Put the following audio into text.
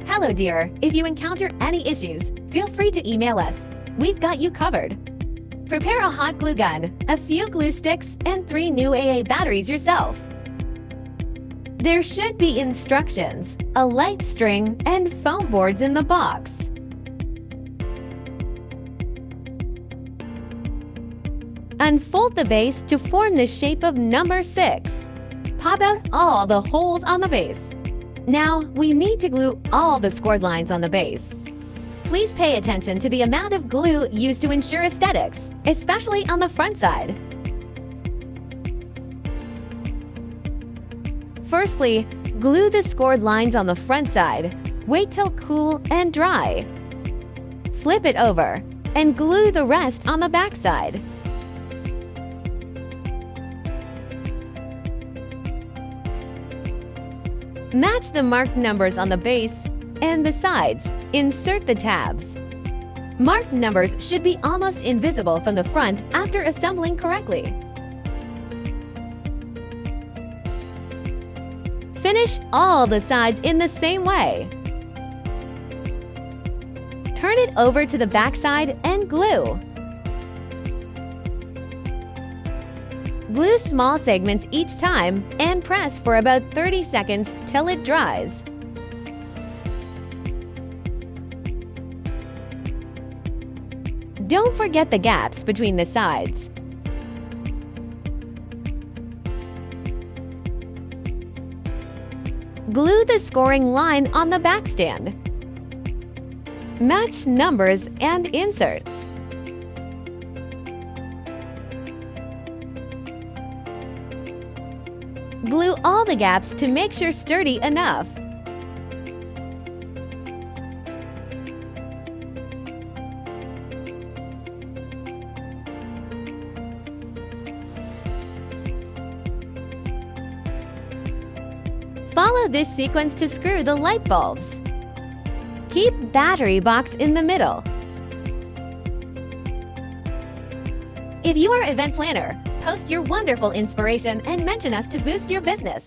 Hello, dear. If you encounter any issues, feel free to email us. We've got you covered. Prepare a hot glue gun, a few glue sticks, and 3 new AA batteries yourself. There should be instructions, a light string, and foam boards in the box. Unfold the base to form the shape of number 6. Pop out all the holes on the base. Now, we need to glue all the scored lines on the base. Please pay attention to the amount of glue used to ensure aesthetics, especially on the front side. Firstly, glue the scored lines on the front side. Wait till cool and dry. Flip it over and glue the rest on the back side. Match the marked numbers on the base and the sides. Insert the tabs. Marked numbers should be almost invisible from the front after assembling correctly. Finish all the sides in the same way. Turn it over to the back side and glue. Glue small segments each time and press for about 30 seconds till it dries. Don't forget the gaps between the sides. Glue the scoring line on the back stand. Match numbers and inserts. Glue all the gaps to make sure sturdy enough. Follow this sequence to screw the light bulbs. Keep battery box in the middle. If you are an event planner, post your wonderful inspiration and mention us to boost your business.